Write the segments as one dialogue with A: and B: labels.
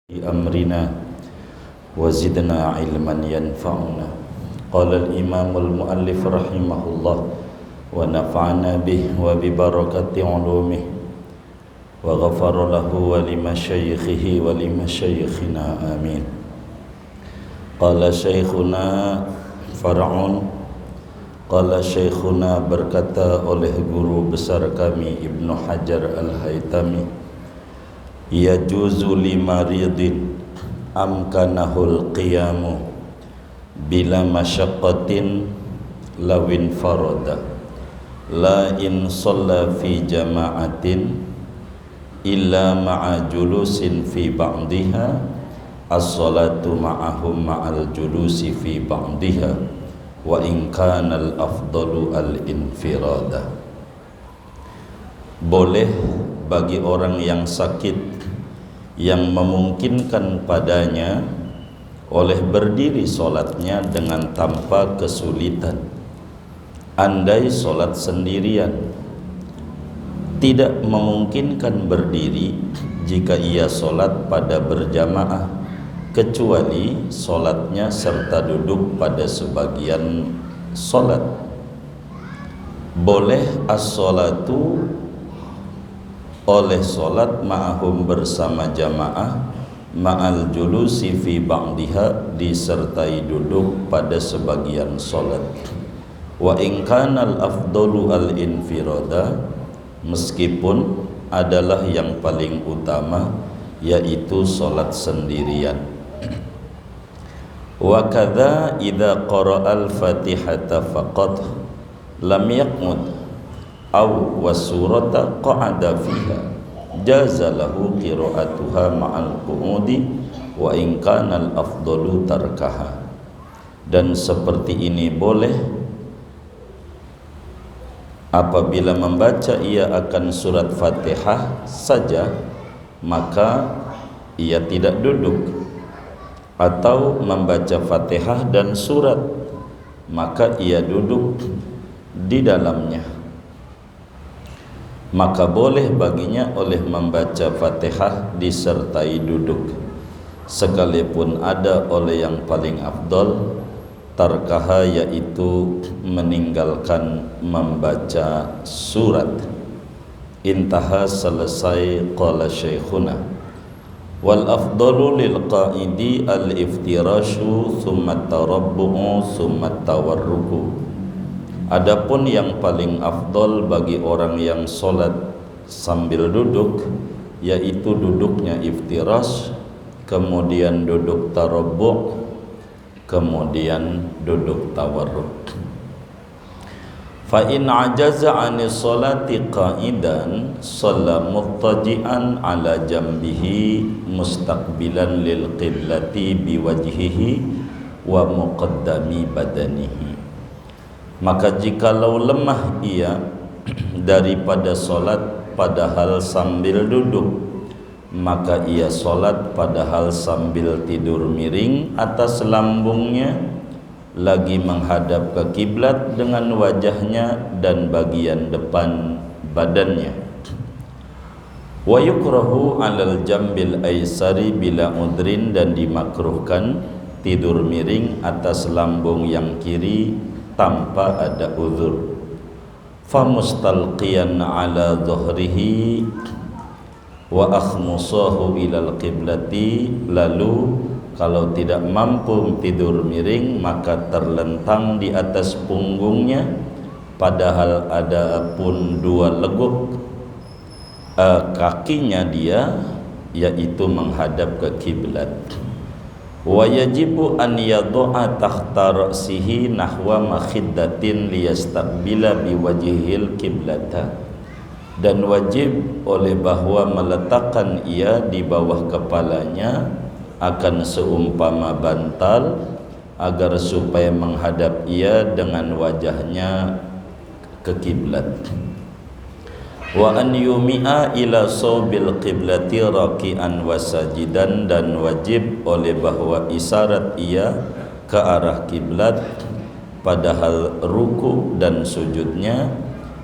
A: أمرنا وزدنا علما ينفعنا. قال الإمام المؤلف رحمه الله ونفعنا به وببركة علومه وغفر له ولمشايخه ولمشايخنا آمين. قال شيخنا فرعون, qala syekhuna, berkata oleh guru besar kami Ibnu Hajar Al-Haytami, yajuzu limaridin amkanahul qiyamu bila masyaqqatin lawin farada la in shalla fi jama'atin illa ma'a julusin fi ba'diha as-salatu ma'ahum ma'al julusi fi ba'diha wa in kana al-afdalu al-infirada. Boleh bagi orang yang sakit yang memungkinkan padanya oleh berdiri solatnya dengan tanpa kesulitan. Andai solat sendirian tidak memungkinkan berdiri jika ia solat pada berjamaah, kecuali solatnya serta duduk pada sebagian solat. Boleh as-salatu oleh solat ma'ahum bersama jamaah ma'al julusi fi ba'diha disertai duduk pada sebagian solat. Wa in kanal afdalu al-infirada, meskipun adalah yang paling utama yaitu solat sendirian. Wa kadza idza qara'al fatihata faqad lam yaq'ud aw wasurata qa'ada fiha jaza lahu qira'atuha ma'al qu'udi wa in kana al-afdalu tarkaha. Dan seperti ini boleh apabila membaca ia akan surat Fatihah saja maka ia tidak duduk, atau membaca Fatihah dan surat maka ia duduk di dalamnya, maka boleh baginya oleh membaca Fatihah disertai duduk, sekalipun ada oleh yang paling afdal tarkaha, yaitu meninggalkan membaca surat. Intaha, selesai. Qala syekhuna wal afdalu lil qaidi al iftirashu thumma tarabbu'u thumma tawarruku. Adapun yang paling afdal bagi orang yang solat sambil duduk yaitu duduknya iftirash, kemudian duduk tarabbu', kemudian duduk tawarruk. Fa in ajaza 'ani sholati qa'idan shalla muttaji'an 'ala jambihi mustaqbilan lil qiblati biwajhihi wa muqaddami badanihi. Maka jikalau lemah ia daripada solat padahal sambil duduk, maka ia solat padahal sambil tidur miring atas lambungnya, lagi menghadap ke kiblat dengan wajahnya dan bagian depan badannya. Wa yukrahu 'alal jambil aisari bila udrin, dan dimakruhkan tidur miring atas lambung yang kiri tanpa ada uzur. Fa mustalqiyan 'ala dhuhrihi wa akhmusahu ilal qiblati, lalu kalau tidak mampu tidur miring maka terlentang di atas punggungnya padahal ada pun dua leguk kakinya dia, yaitu menghadap ke kiblat. Wa yajibu an yadu'a tahta ra'sihi nahwa makhiddatin liyastaqbila biwajhil qiblata, dan wajib oleh bahwa meletakkan ia di bawah kepalanya akan seumpama bantal agar supaya menghadap ia dengan wajahnya ke kiblat. Wa an yumi'a ila sawbil qiblati raki'an wa sajidan, dan wajib oleh bahwa isyarat ia ke arah kiblat padahal ruku dan sujudnya.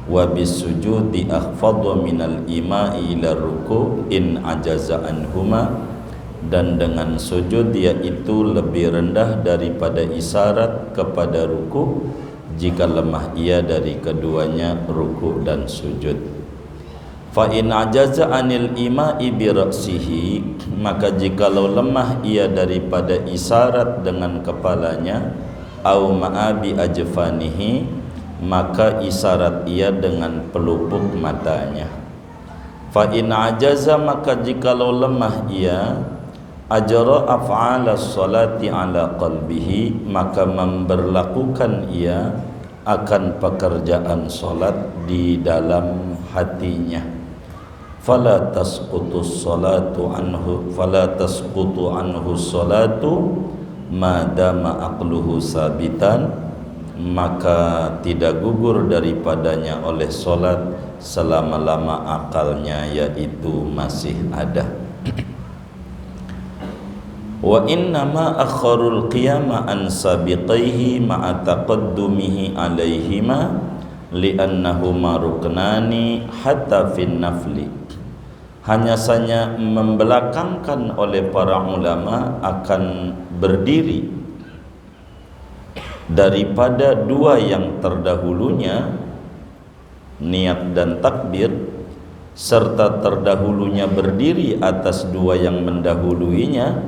A: Wa bis sujudi akhfadhu minal ima'i ila ruku in ajaza anhuma, dan dengan sujud yaitu lebih rendah daripada isyarat kepada ruku jika lemah ia dari keduanya ruku dan sujud. Fa in ajaza anil ima'i bi ra'sihi, maka jikalau lemah ia daripada isyarat dengan kepalanya, au ma'abi ajfanihi, maka isyarat ia dengan pelupuk matanya. Fa in ajaza, maka jikalau lemah ia, ajra af'alas salati ala qalbihi, maka memberlakukan ia akan pekerjaan salat di dalam hatinya. Fala tasqutu salatu anhu salatu madama aqluhu sabitan, maka tidak gugur daripadanya oleh solat selama-lama akalnya yaitu masih ada. Wa innama akharul qiyama an sabiqaihi ma'a taqaddumihi alaihima li'annahuma ruknani hatta fin nafli. Hanya saja membelakangkan oleh para ulama akan berdiri daripada dua yang terdahulunya, niat dan takbir, serta terdahulunya berdiri atas dua yang mendahuluinya,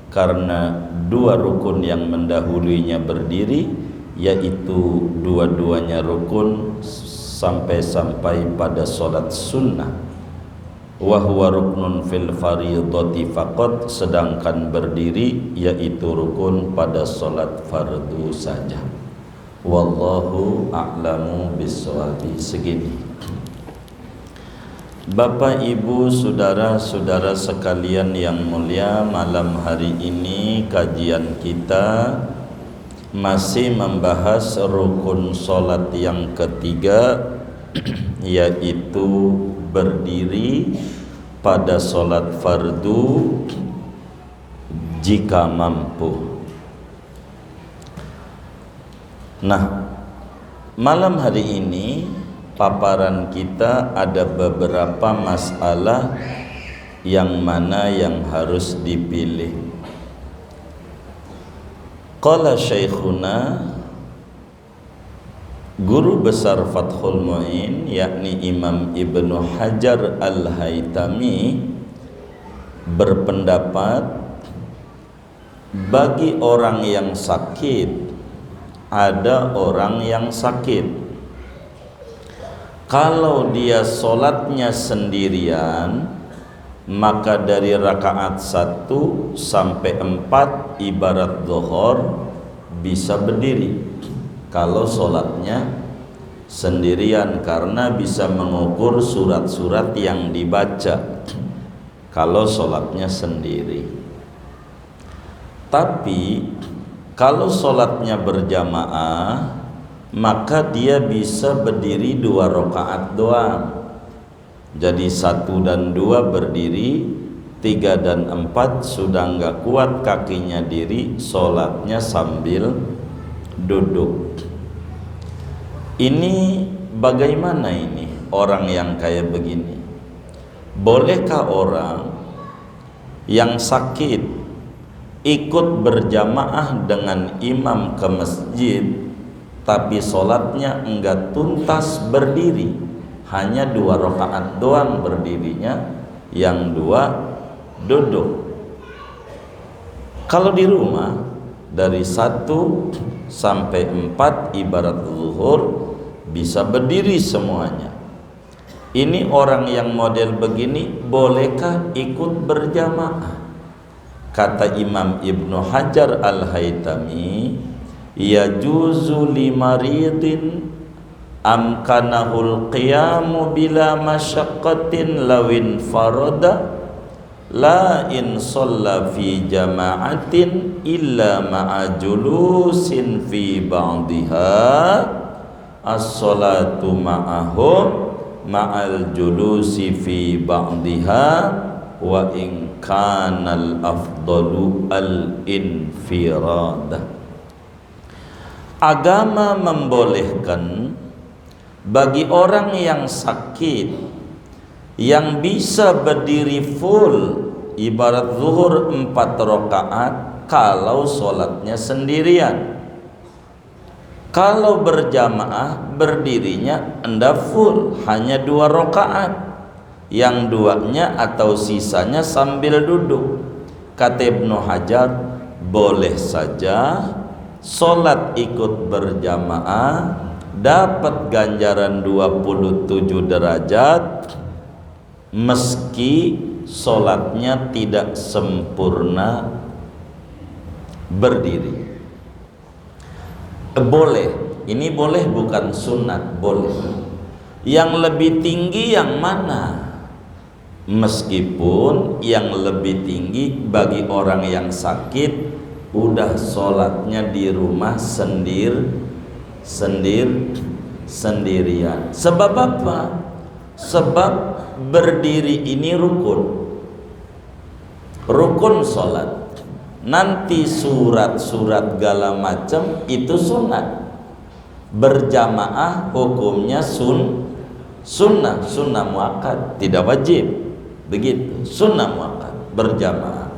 A: karena dua rukun yang mendahuluinya berdiri, yaitu dua-duanya rukun sampai pada solat sunnah. Wa huwa ruknun fil fardhati faqat, sedangkan berdiri yaitu rukun pada solat fardu saja. Wallahu a'lamu bisshawabi. Segini. Bapak, Ibu, saudara-saudara sekalian yang mulia, malam hari ini kajian kita masih membahas rukun solat yang ketiga, yaitu berdiri pada solat fardu jika mampu. Nah, malam hari ini paparan kita ada beberapa masalah yang mana yang harus dipilih. Qala Syekhuna, guru besar Fathul Mu'in, yakni Imam Ibnu Hajar Al-Haytami, berpendapat bagi orang yang sakit, ada orang yang sakit, kalau dia solatnya sendirian, maka dari rakaat 1 sampai 4 ibarat zuhur bisa berdiri kalau sholatnya sendirian, karena bisa mengukur surat-surat yang dibaca kalau sholatnya sendiri. Tapi kalau sholatnya berjamaah, maka dia bisa berdiri 2 rakaat doang. Jadi 1 dan 2 berdiri, 3 dan 4 sudah enggak kuat kakinya diri, sholatnya sambil duduk. Ini bagaimana ini orang yang kayak begini? Bolehkah orang yang sakit ikut berjamaah dengan imam ke masjid, tapi sholatnya enggak tuntas berdiri, hanya 2 rakaat doang berdirinya, yang 2 duduk? Kalau di rumah dari 1 sampai 4 ibarat zuhur bisa berdiri semuanya. Ini orang yang model begini bolehkah ikut berjamaah? Kata Imam Ibnu Hajar Al-Haytami, yajuzu limaridin amkanahul qiyamu bila masyaqqatin lawin farada la in shalla fi jama'atin illa ma'a julusin fi ba'diha as-salatu ma'ahum ma'al julusi fi ba'diha wa in kana al-afdalu al-infirada. Agama membolehkan bagi orang yang sakit, yang bisa berdiri full Ibarat zuhur 4 rakaat kalau sholatnya sendirian. Kalau berjamaah berdirinya anda full hanya 2 rakaat, yang 2-nya atau sisanya sambil duduk. Kata Ibnu Hajar, boleh saja sholat ikut berjamaah dapat ganjaran 27 derajat meski sholatnya tidak sempurna berdiri. Boleh, ini boleh bukan sunat, boleh. Yang lebih tinggi yang mana? Meskipun yang lebih tinggi bagi orang yang sakit udah sholatnya di rumah sendirian. Sebab apa? Sebab berdiri ini rukun sholat. Nanti surat-surat segala macam itu sunat. Berjamaah hukumnya sunnah muakkad, tidak wajib. Begitu, sunnah muakkad berjamaah.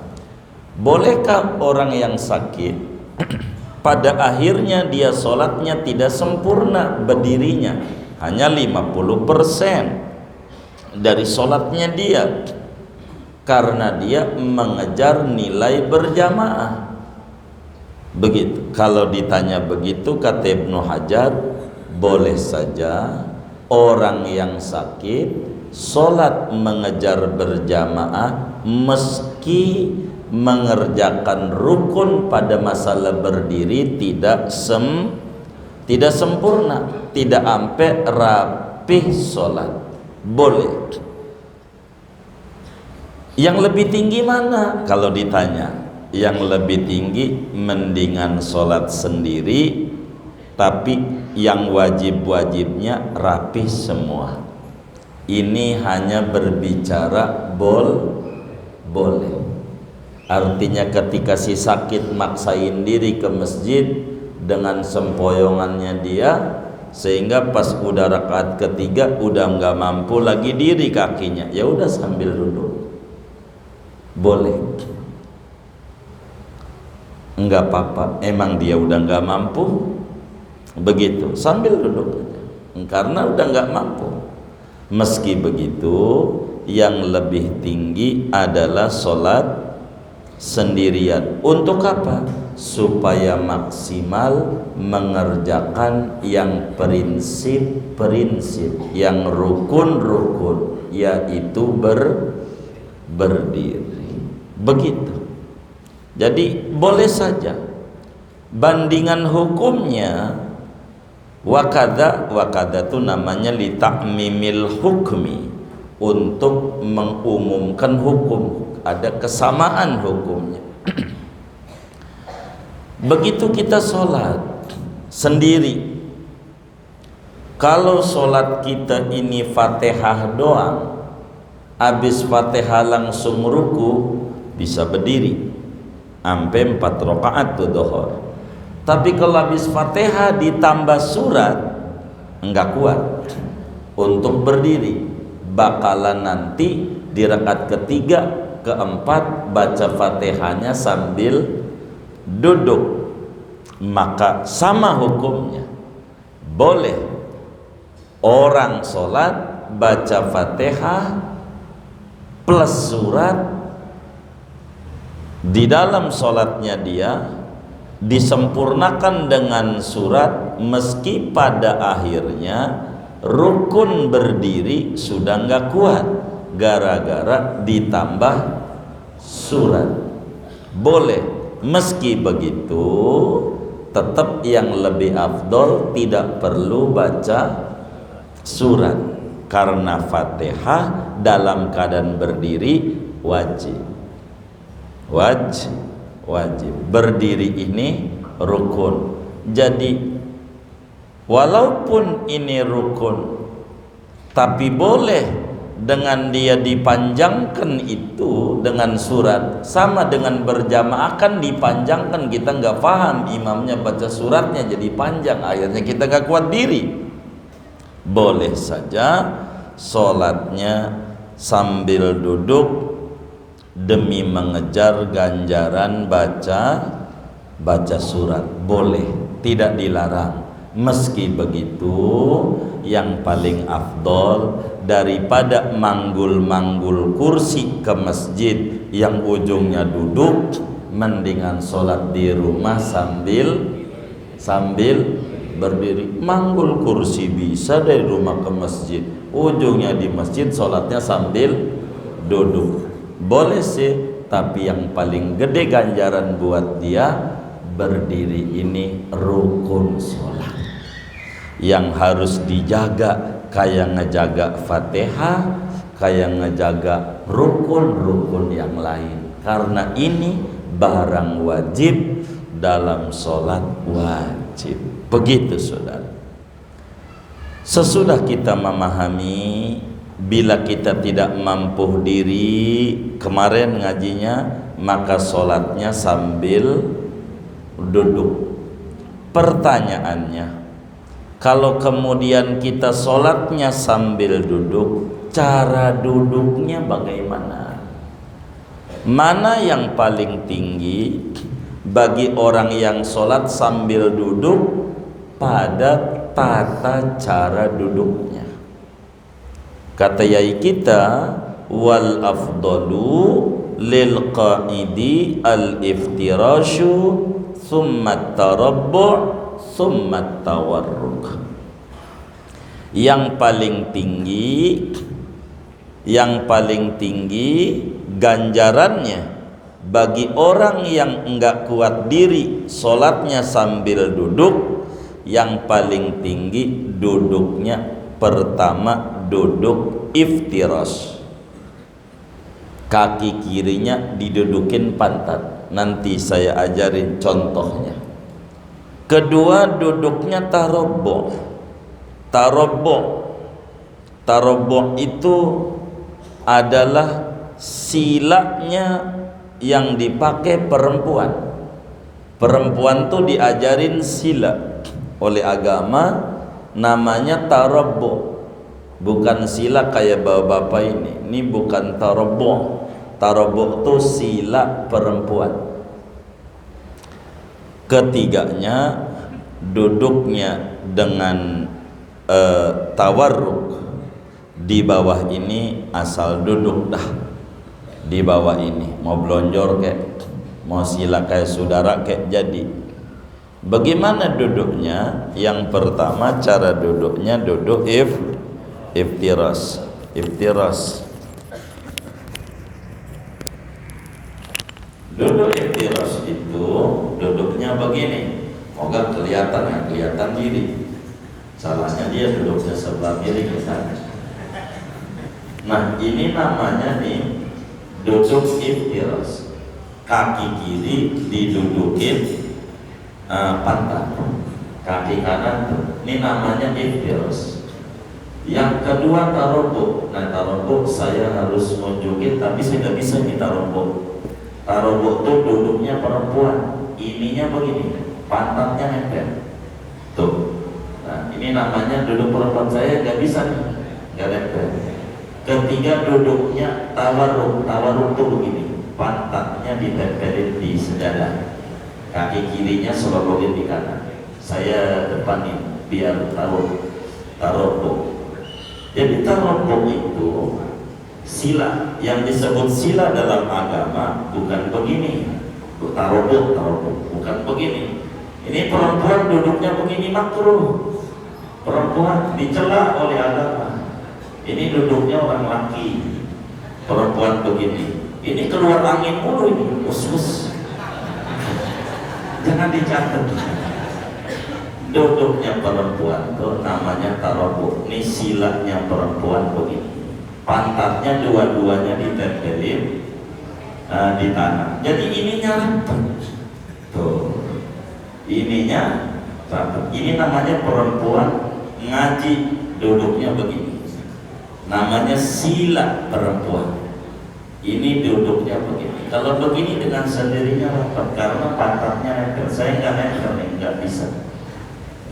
A: Bolehkah orang yang sakit pada akhirnya dia sholatnya tidak sempurna berdirinya, hanya 50% dari sholatnya dia, karena dia mengejar nilai berjamaah? Begitu. Kalau ditanya begitu, kata Ibnu Hajar, boleh saja orang yang sakit sholat mengejar berjamaah meski mengerjakan rukun pada masalah berdiri tidak sempurna, tidak sampai rapih sholat. Boleh. Yang lebih tinggi mana? Kalau ditanya, yang lebih tinggi mendingan sholat sendiri, tapi yang wajib-wajibnya rapih semua. Ini hanya berbicara boleh. Artinya ketika si sakit maksain diri ke masjid dengan sempoyongannya dia, sehingga pas udah rakaat ketiga udah nggak mampu lagi diri kakinya, ya udah sambil duduk, boleh. Enggak apa-apa, emang dia udah nggak mampu, begitu sambil duduk aja, karena udah nggak mampu. Meski begitu, yang lebih tinggi adalah sholat sendirian. Untuk apa? Supaya maksimal mengerjakan yang prinsip-prinsip, yang rukun-rukun, yaitu berdiri. Begitu. Jadi boleh saja. Bandingan hukumnya wakada itu namanya li ta'mimil hukmi, untuk mengumumkan hukum, ada kesamaan hukumnya. Begitu kita sholat sendiri, kalau sholat kita ini Fatihah doang, habis Fatihah langsung ruku, bisa berdiri sampai 4 rakaat tuh dhuhur. Tapi kalau habis Fatihah ditambah surat, enggak kuat untuk berdiri. Bakalan nanti di rakaat ketiga, keempat baca Fatihahnya sambil duduk. Maka sama hukumnya. Boleh orang sholat baca Fatihah plus surat, di dalam sholatnya dia disempurnakan dengan surat, meski pada akhirnya rukun berdiri sudah nggak kuat gara-gara ditambah surat. Boleh. Meski begitu, tetap yang lebih afdol tidak perlu baca surat, karena Fatihah dalam keadaan berdiri wajib. Berdiri ini rukun. Jadi walaupun ini rukun, tapi boleh dengan dia dipanjangkan itu dengan surat. Sama dengan berjamaah kan dipanjangkan, kita nggak paham, imamnya baca suratnya jadi panjang, akhirnya kita nggak kuat diri. Boleh saja sholatnya sambil duduk demi mengejar ganjaran baca surat. Boleh, tidak dilarang. Meski begitu, yang paling afdol daripada manggul-manggul kursi ke masjid yang ujungnya duduk, mendingan sholat di rumah sambil berdiri. Manggul kursi bisa dari rumah ke masjid, ujungnya di masjid, sholatnya sambil duduk. Boleh sih, tapi yang paling gede ganjaran buat dia berdiri. Ini rukun sholat yang harus dijaga, kayak ngejaga Fatihah, kayak ngejaga rukun-rukun yang lain. Karena ini barang wajib dalam sholat wajib. Begitu saudara. Sesudah kita memahami, bila kita tidak mampu diri, kemarin ngajinya, maka sholatnya sambil duduk. Pertanyaannya, kalau kemudian kita sholatnya sambil duduk, cara duduknya bagaimana? Mana yang paling tinggi bagi orang yang sholat sambil duduk pada tata cara duduknya? Kata yai kita, wal afdalu lil qaidi al iftirashu thumma tarabbu' thumma tawarruk. Yang paling tinggi ganjarannya bagi orang yang enggak kuat diri sholatnya sambil duduk, yang paling tinggi duduknya pertama duduk iftirash, kaki kirinya didudukin pantat. Nanti saya ajarin contohnya. Kedua, duduknya tarabbu'. Tarabbu' itu adalah silanya yang dipakai perempuan. Perempuan tuh diajarin sila oleh agama, namanya tarabbu'. Bukan sila kayak bapak-bapak ini. Ini bukan tarabbu'. Tarabbu' itu sila perempuan. Ketiganya, duduknya dengan tawarruk. Di bawah ini asal duduk dah. Di bawah ini mau blonjor kek, mau sila kayak saudara kek jadi. Bagaimana duduknya? Yang pertama, cara duduknya duduk iftiras. Duduk iftiras itu duduknya begini. Moga kelihatan, ya kelihatan diri. Salahnya dia duduknya sebelah kiri ke sana. Nah, ini namanya nih duduk iftiras. Kaki kiri didudukin pantat, kaki kanan ini namanya iftiras. Yang kedua tarabbu'. Nah, tarabbu' saya harus nunjukin, tapi saya nggak bisa nih tarabbu'. Tarabbu' itu duduknya perempuan, ininya begini, pantatnya nempel. Tuh. Nah, ini namanya duduk perempuan, saya nggak bisa nih, nggak nempel. Ketiga, duduknya tawarruk. Tawarruk itu begini, pantatnya ditempelin di sejadah, kaki kirinya selorokin di kanan. Saya depanin biar tarabbu'. Jadi tarabbu' itu sila. Yang disebut sila dalam agama bukan begini. Tarabbu' bukan begini. Ini perempuan duduknya begini makruh. Perempuan dicela oleh agama. Ini duduknya orang laki. Perempuan begini. Ini keluar angin mulu ini. Us. Jangan dicatat. Duduknya perempuan itu namanya tarabbu'. Ini silanya perempuan begini. Pantatnya dua-duanya ditempelin di tanah. Jadi ininya rapat. Tuh. Ininya rapat. Ini namanya perempuan ngaji, duduknya begini. Namanya sila perempuan. Ini duduknya begini. Kalau begini dengan sendirinya rapat karena pantatnya nempel. Saya nggak nempel nih, nggak bisa.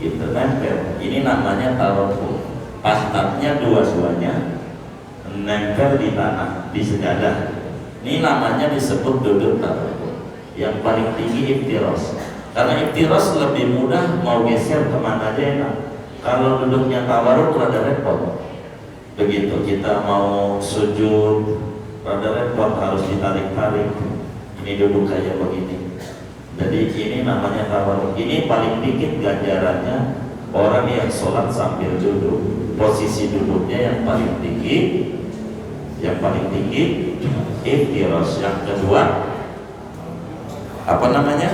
A: Gitu nempel. Ini namanya tarabbu'. Pantatnya dua-duanya nempel di tanah, di sejadah. Ini namanya disebut duduk tawarruk. Yang paling tinggi iftiras. Karena iftiras lebih mudah, mau geser kemana aja enak. Kalau duduknya tawarruk rada repot. Begitu kita mau sujud rada repot, harus ditarik-tarik. Ini duduk kayak begini. Jadi ini namanya tawarruk. Ini paling dikit ganjarannya orang yang sholat sambil duduk. Posisi duduknya yang paling tinggi. Yang paling tinggi iftiras. Yang kedua apa namanya?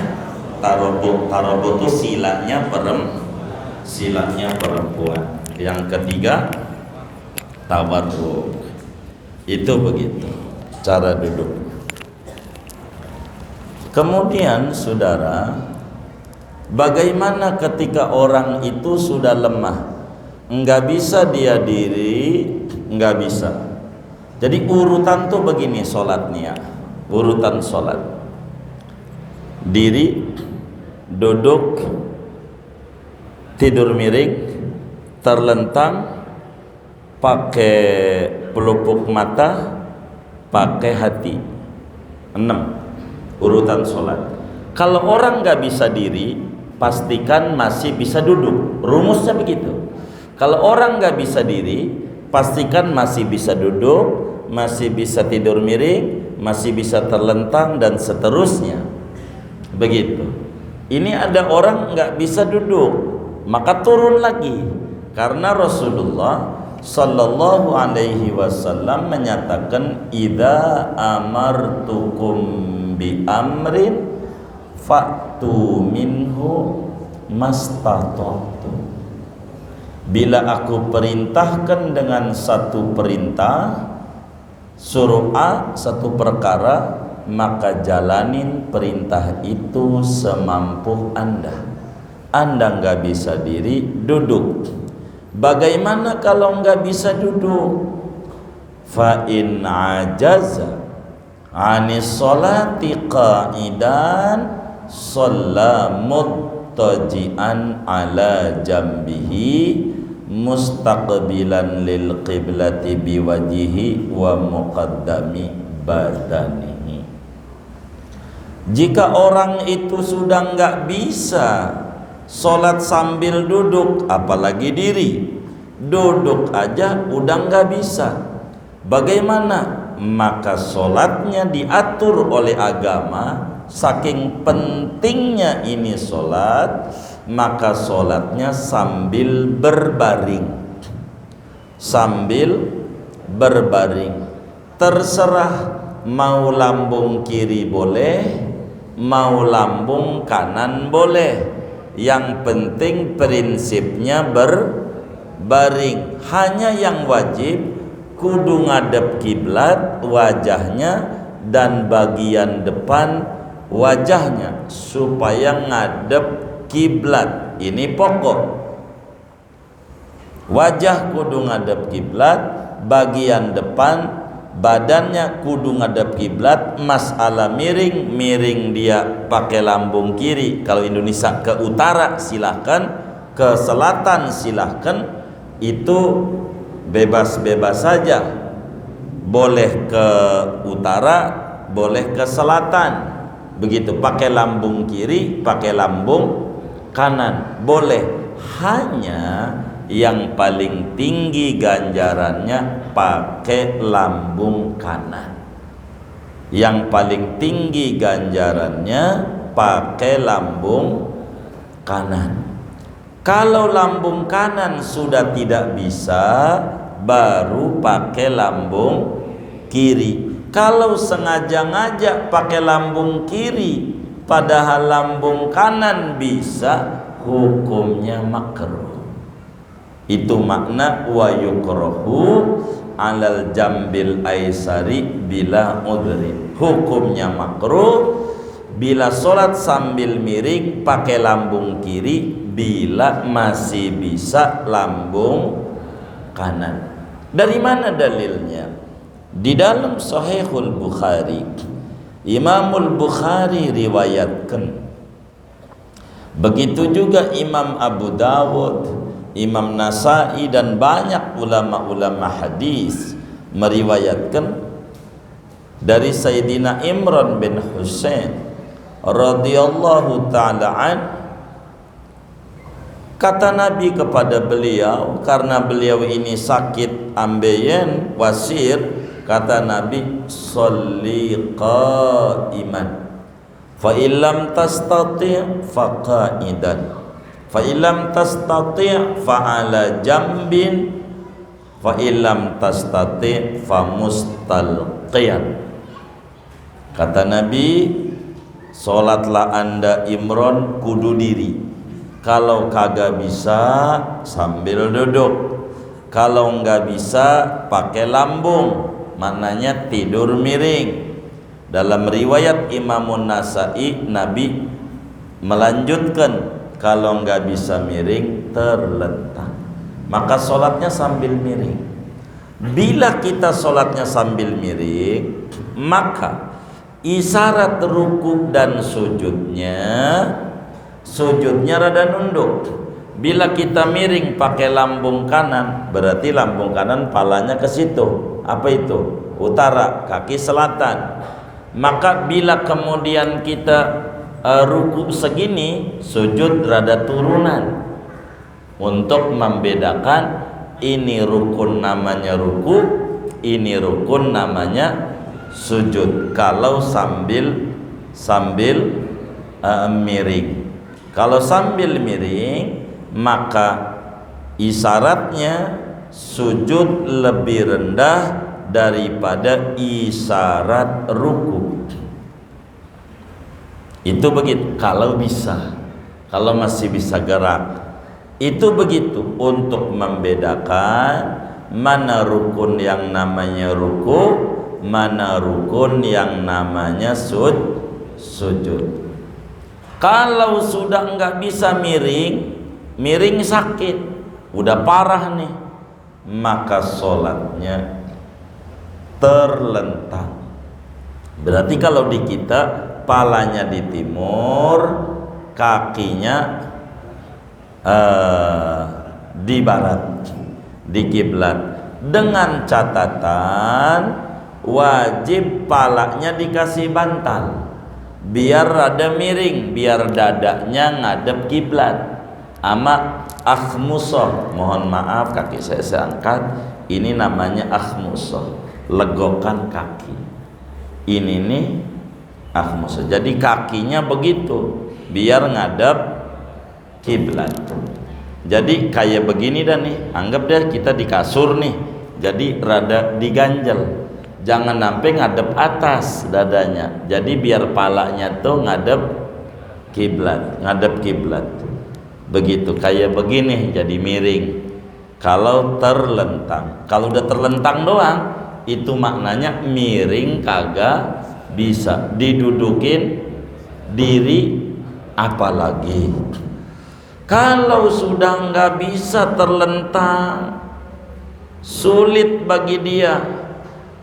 A: Tarabut. Tarabut itu silanya perempuan. Yang ketiga tawarruk. Itu begitu cara duduk. Kemudian saudara, bagaimana ketika orang itu sudah lemah, enggak bisa dia diri, enggak bisa. Jadi urutan tuh begini sholatnya, urutan sholat: diri, duduk, tidur miring, terlentang, pakai pelupuk mata, pakai hati. 6 urutan sholat. Kalau orang nggak bisa diri, pastikan masih bisa duduk. Rumusnya begitu. Kalau orang nggak bisa diri, pastikan masih bisa duduk, masih bisa tidur miring, masih bisa terlentang, dan seterusnya. Begitu. Ini ada orang nggak bisa duduk, maka turun lagi. Karena Rasulullah Sallallahu alaihi wasallam menyatakan, idza amartukum bi amrin fa'tu minhu mastata'tu. Bila aku perintahkan dengan satu perintah, suruh A satu perkara, maka jalanin perintah itu semampu Anda. Anda nggak bisa diri, duduk. Bagaimana kalau nggak bisa duduk? Fa in ajaza anis sholati qa'idan shalla muttaji'an ala jambihi mustaqbilan lil qiblati biwajhihi wa muqaddami badanihi. Jika orang itu sudah nggak bisa sholat sambil duduk, apalagi diri, duduk aja udah nggak bisa, bagaimana? Maka sholatnya diatur oleh agama. Saking pentingnya ini sholat, maka sholatnya sambil berbaring. Sambil berbaring. Terserah, mau lambung kiri boleh, mau lambung kanan boleh. Yang penting prinsipnya berbaring. Hanya yang wajib kudu ngadep kiblat wajahnya dan bagian depan wajahnya, supaya ngadep kiblat. Ini pokok. Wajah kudu ngadep kiblat, bagian depan badannya kudu ngadep kiblat. Masalah miring dia pakai lambung kiri. Kalau Indonesia ke utara silahkan, ke selatan silahkan, itu bebas-bebas saja. Boleh ke utara, boleh ke selatan. Begitu, pakai lambung kiri, pakai lambung kanan, boleh. Hanya yang paling tinggi ganjarannya pakai lambung kanan. Yang paling tinggi ganjarannya pakai lambung kanan. Kalau lambung kanan sudah tidak bisa, baru pakai lambung kiri. Kalau sengaja ngajak pakai lambung kiri, padahal lambung kanan bisa, hukumnya makruh. Itu makna wa yukrahu alal jambil aisari bila udhrin. Hukumnya makruh bila sholat sambil miring pakai lambung kiri, bila masih bisa lambung kanan. Dari mana dalilnya? Di dalam Sahihul Bukhari, Imamul Bukhari riwayatkan, begitu juga Imam Abu Dawud, Imam Nasai, dan banyak ulama-ulama hadis meriwayatkan dari Sayyidina Imran bin Husain radhiyallahu taala an, kata Nabi kepada beliau, karena beliau ini sakit ambeien wasir, kata Nabi, sholli qa'iman fa illam tastati' fa qa'idan fa illam tastati' fa ala jambin fa illam tastati' fa mustalqiyan. Kata Nabi, sholatlah anda Imron kudu diri, kalau kagak bisa sambil duduk, kalau nggak bisa pakai lambung, maknanya tidur miring. Dalam riwayat Imamun Nasai, Nabi melanjutkan, kalau nggak bisa miring terlentang, maka sholatnya sambil miring. Bila kita sholatnya sambil miring, maka isyarat ruku dan sujudnya rada nunduk. Bila kita miring pakai lambung kanan, berarti lambung kanan palanya ke situ. Apa itu? Utara, kaki selatan. Maka bila kemudian kita ruku segini, sujud rada turunan, untuk membedakan ini rukun namanya ruku, ini rukun namanya sujud. Kalau sambil miring, kalau sambil miring, maka isyaratnya sujud lebih rendah daripada isyarat ruku. Itu begitu kalau bisa, kalau masih bisa gerak. Itu begitu untuk membedakan mana rukun yang namanya ruku, mana rukun yang namanya sujud. Kalau sudah nggak bisa miring sakit, udah parah nih, maka sholatnya terlentang. Berarti kalau di kita palanya di timur, kakinya di barat, di kiblat, dengan catatan wajib palanya dikasih bantal biar rada miring, biar dadanya ngadep kiblat. Ama akhmusah, mohon maaf kaki saya angkat, ini namanya akhmusah, legokan kaki. Ini nih akhmusah, jadi kakinya begitu biar ngadep kiblat. Jadi kayak begini dah nih, anggap deh kita di kasur nih, jadi rada diganjel, jangan sampai ngadep atas dadanya, jadi biar palanya tuh ngadep kiblat, begitu. Kayak begini jadi miring kalau terlentang. Kalau udah terlentang doang, itu maknanya miring kagak bisa, didudukin diri apalagi. Kalau sudah nggak bisa terlentang, sulit bagi dia.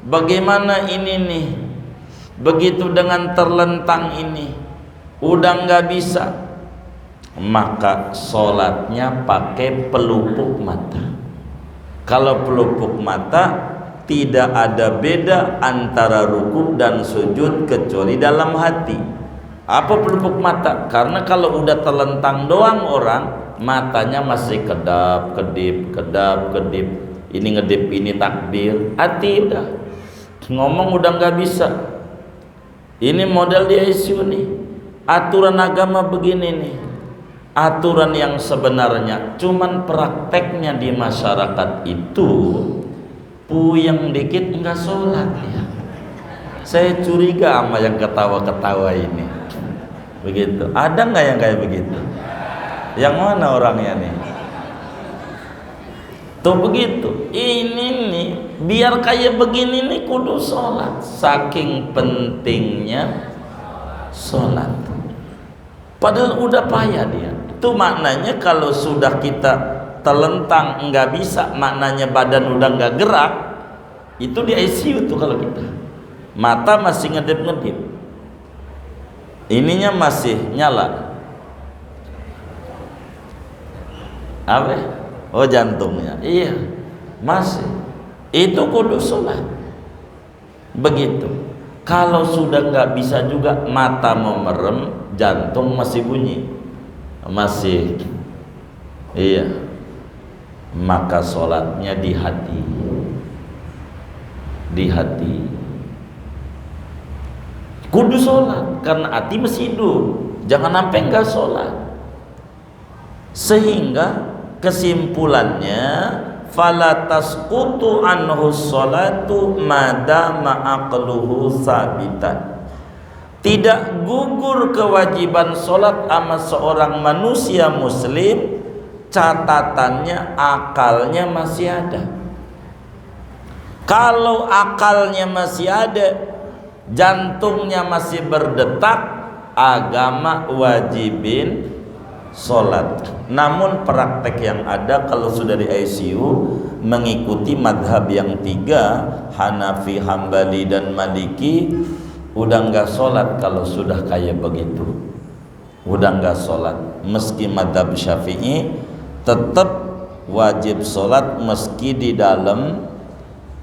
A: Bagaimana ini nih? Begitu dengan terlentang ini, udah nggak bisa, maka sholatnya pakai pelupuk mata. Kalau pelupuk mata, tidak ada beda antara ruku dan sujud kecuali dalam hati. Apa pelupuk mata? Karena kalau udah terlentang doang orang, matanya masih kedap kedip, ini ngedip, ini takbir, hati udah ngomong udah nggak bisa. Ini model di ICU nih. Aturan agama begini nih, aturan yang sebenarnya cuman prakteknya di masyarakat itu puyeng dikit nggak sholat ya. Saya curiga sama yang ketawa-ketawa ini. Begitu. Ada nggak yang kayak begitu? Yang mana orangnya nih? Tuh begitu. Ini nih, biar kayak begini nih kudu sholat. Saking pentingnya sholat. Padahal udah payah dia. Itu maknanya kalau sudah kita terlentang nggak bisa, maknanya badan udah nggak gerak, itu di ICU tuh. Kalau kita mata masih ngedip-ngedip, ininya masih nyala, apa? Oh jantungnya, iya masih. Itu kudu sholat. Begitu. Kalau sudah nggak bisa juga, mata memerem, jantung masih bunyi, masih, iya, maka sholatnya di hati, di hati. Kudu sholat karena hati masih hidup, jangan sampai nggak sholat. Sehingga kesimpulannya, fala tasqutu anhu sholatu madama aqluhu sabitan. Tidak gugur kewajiban sholat sama seorang manusia muslim, catatannya akalnya masih ada. Kalau akalnya masih ada, jantungnya masih berdetak, agama wajibin sholat. Namun praktek yang ada kalau sudah di ICU mengikuti madhab yang tiga, Hanafi, Hambali dan Maliki, udah nggak sholat kalau sudah kayak begitu, udah nggak sholat. Meski madhab Syafi'i tetap wajib sholat, meski di dalam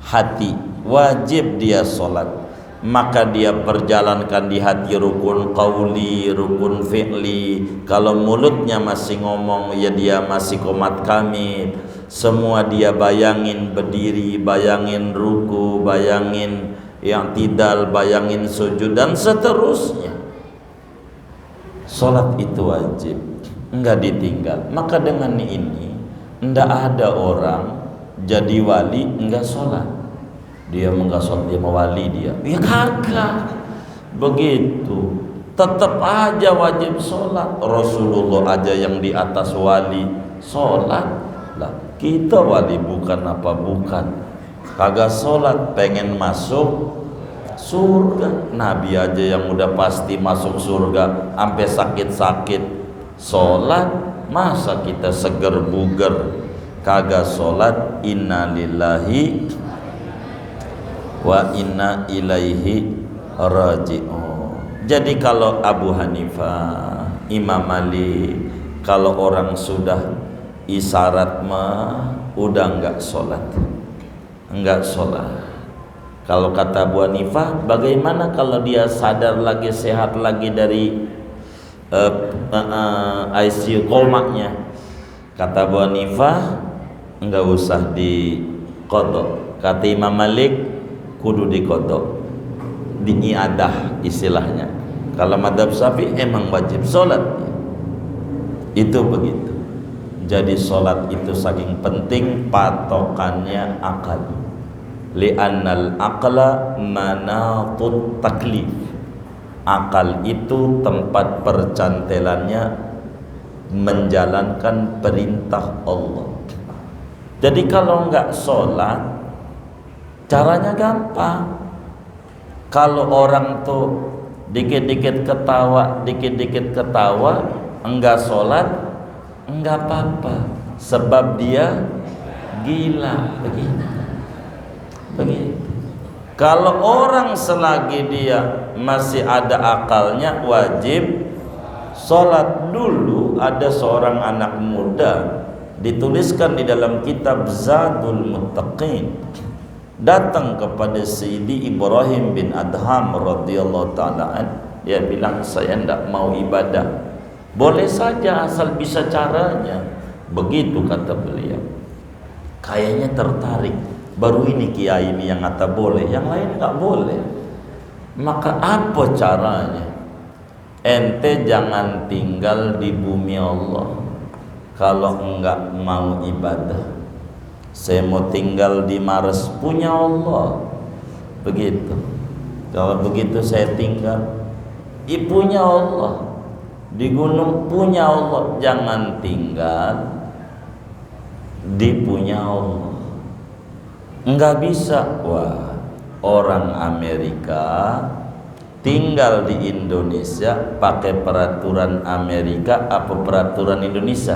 A: hati wajib dia sholat. Maka dia perjalankan di hati rukun qauli, rukun fi'li. Kalau mulutnya masih ngomong, ya dia masih qomat kamit. Semua dia bayangin berdiri, bayangin ruku, bayangin yang tidal, bayangin sujud dan seterusnya. Salat itu wajib, enggak ditinggal. Maka dengan ini enggak ada orang jadi wali enggak sholat. Dia enggak sholat, dia mau wali dia. Ya kagak begitu, tetap aja wajib sholat. Rasulullah aja yang di atas wali sholat lah. Kita wali bukan apa bukan, kagak sholat pengen masuk surga. Nabi aja yang udah pasti masuk surga sampai sakit-sakit sholat, masa kita seger buger kagak sholat? Inna lillahi wa inna ilaihi raji'un. Jadi kalau Abu Hanifah, Imam Malik, kalau orang sudah isyarat mah udah enggak sholat, enggak sholat. Kalau kata Abu Hanifah, bagaimana kalau dia sadar lagi, sehat lagi dari ICU komanya? Kata Abu Hanifah, enggak usah diqadha. Kata Imam Malik, kudu diqadha, diiadah istilahnya. Kalau madhab Syafi'i emang wajib sholat, itu begitu. Jadi sholat itu saking penting, patokannya akal. Li'annal aqla manatut taklif. Akal itu tempat percantelannya menjalankan perintah Allah. Jadi kalau enggak sholat, caranya gampang. Kalau orang tuh dikit-dikit ketawa, enggak sholat, enggak apa-apa, sebab dia gila. Begitu. Kalau orang selagi dia masih ada akalnya, wajib sholat. Dulu ada seorang anak muda, dituliskan di dalam kitab Zadul Muttaqin, datang kepada Sayyidi Ibrahim bin Adham radhiyallahu ta'ala. Dia bilang, saya tidak mau ibadah. Boleh saja asal bisa caranya. Begitu kata beliau. Kayaknya tertarik. Baru ini kiai ini yang kata boleh, yang lain nggak boleh. Maka apa caranya? Ente jangan tinggal di bumi Allah kalau enggak mau ibadah. Saya mau tinggal di Mars, punya Allah. Begitu. Kalau begitu saya tinggal, punya Allah. Di gunung, punya Allah. Jangan tinggal di punya Allah. Enggak bisa. Wah, orang Amerika tinggal di Indonesia pakai peraturan Amerika apa peraturan Indonesia?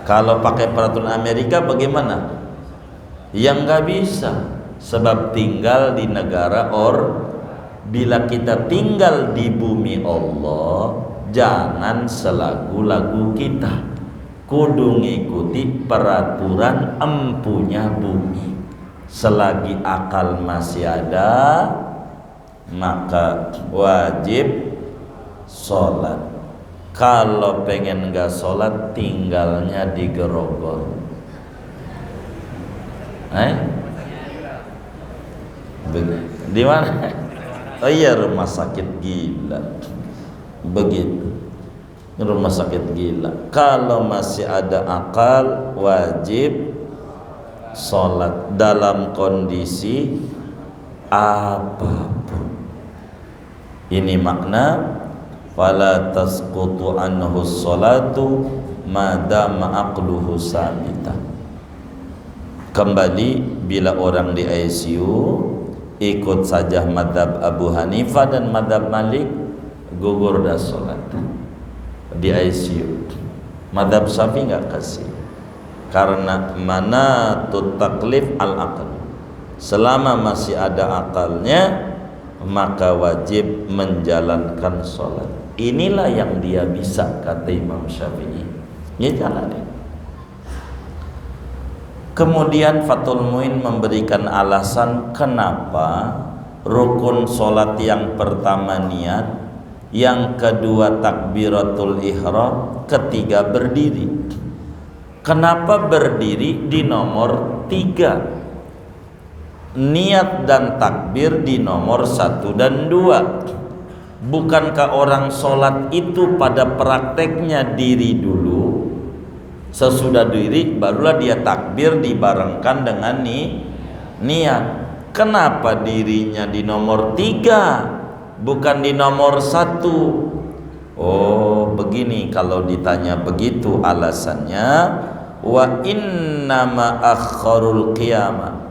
A: Kalau pakai peraturan Amerika bagaimana? Yang enggak bisa, sebab tinggal di negara bila kita tinggal di bumi Allah, jangan selagu-lagu kita, kudu ngikuti peraturan empunya bumi. Selagi akal masih ada, maka wajib sholat. Kalau pengen gak sholat, tinggalnya di Grogol. Di mana? Oh iya, rumah sakit gila. Begitu, rumah sakit gila. Kalau masih ada akal, wajib sholat dalam kondisi apapun. Ini makna fala tasqutu anhu sholatu madama aqluhu sabita. Kembali bila orang di ICU, ikut saja madhab Abu Hanifah dan madhab Malik, gugur dah sholat di ICU. Madhab Syafi'i nggak kasih, karena manatut taklif al aql. Selama masih ada akalnya, maka wajib menjalankan sholat. Inilah yang dia bisa, kata Imam Syafi'i. Ya jalanin. Kemudian Fathul Muin memberikan alasan kenapa rukun sholat yang pertama niat, yang kedua takbiratul ihram, ketiga berdiri. Kenapa berdiri di nomor 3? Niat dan takbir di nomor 1 dan 2. Bukankah orang sholat itu pada prakteknya diri dulu, sesudah diri barulah dia takbir dibarengkan dengan niat. Kenapa dirinya di nomor 3 bukan di nomor 1? Oh begini, kalau ditanya begitu alasannya, wa innama akharul qiyamah.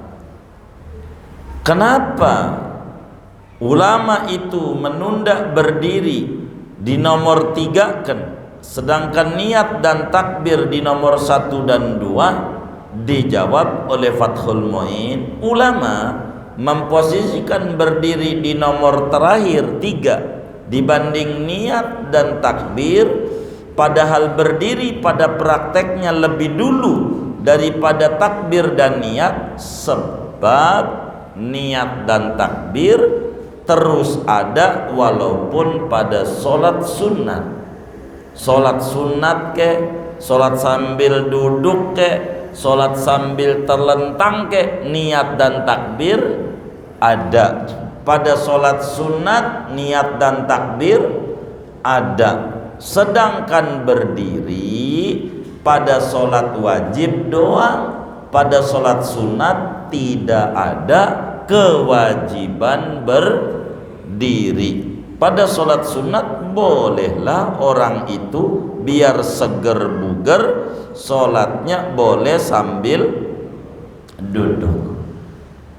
A: Kenapa ulama itu menunda berdiri di nomor 3 kan, sedangkan niat dan takbir di nomor 1 dan 2? Dijawab oleh Fathul Muin, ulama memposisikan berdiri di nomor terakhir 3 dibanding niat dan takbir, padahal berdiri pada prakteknya lebih dulu daripada takbir dan niat, sebab niat dan takbir terus ada walaupun pada sholat sunat. Sholat sunat ke, sholat sambil duduk ke, sholat sambil terlentang ke, niat dan takbir ada. Pada sholat sunat niat dan takbir ada, sedangkan berdiri pada sholat wajib doang. Pada sholat sunat tidak ada kewajiban berdiri. Pada sholat sunat bolehlah orang itu biar seger buger, sholatnya boleh sambil duduk.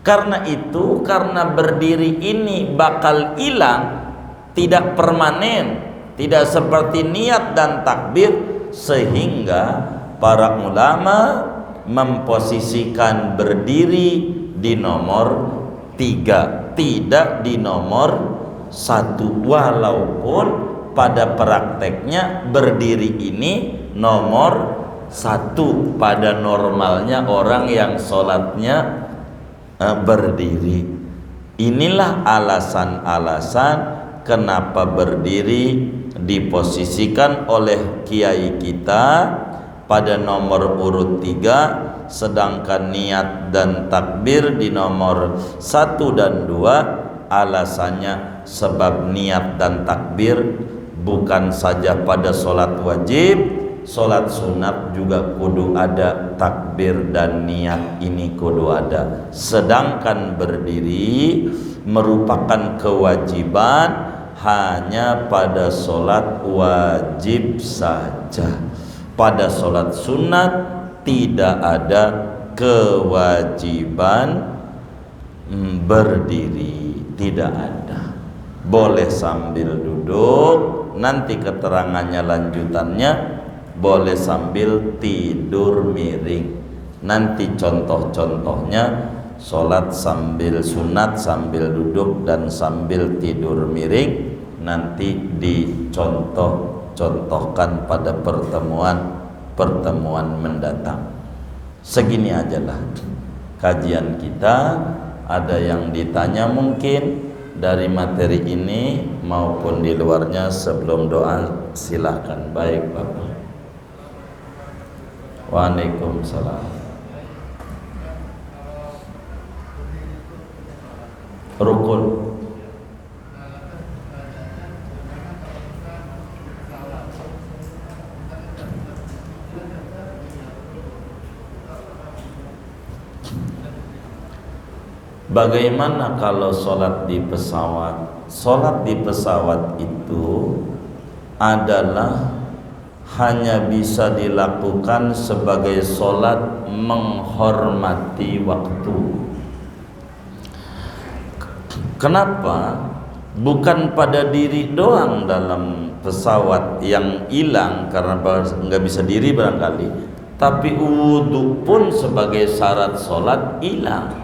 A: Karena itu, karena berdiri ini bakal hilang, tidak permanen, tidak seperti niat dan takbir, sehingga para ulama memposisikan berdiri di nomor 3, tidak di nomor 1, walaupun pada prakteknya berdiri ini nomor 1 pada normalnya orang yang sholatnya berdiri. Inilah alasan-alasan kenapa berdiri diposisikan oleh kiai kita pada nomor urut 3, sedangkan niat dan takbir di nomor 1 dan 2. Alasannya sebab niat dan takbir bukan saja pada sholat wajib, sholat sunat juga kudu ada takbir dan niat ini kudu ada. Sedangkan berdiri merupakan kewajiban hanya pada sholat wajib saja. Pada sholat sunat tidak ada kewajiban berdiri, tidak ada. Boleh sambil duduk, nanti keterangannya lanjutannya boleh sambil tidur miring. Nanti contoh-contohnya sholat sambil sunat, sambil duduk dan sambil tidur miring, nanti dicontohkan pada pertemuan mendatang. Segini ajalah kajian kita. Ada yang ditanya mungkin, dari materi ini maupun di luarnya sebelum doa silakan. Baik Bapak. Waalaikumsalam. Rukun. Bagaimana kalau sholat di pesawat? Sholat di pesawat itu adalah hanya bisa dilakukan sebagai sholat menghormati waktu. Kenapa? Bukan pada diri doang dalam pesawat yang hilang karena nggak bisa diri barangkali, tapi wudhu pun sebagai syarat sholat hilang.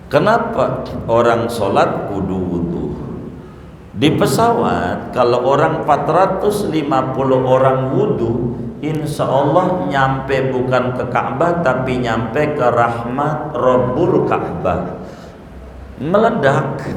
A: Kenapa orang sholat kudu wudhu? Di pesawat kalau orang 450 orang wudhu, insya Allah nyampe bukan ke Ka'bah tapi nyampe ke rahmat Rabbul Ka'bah, meledak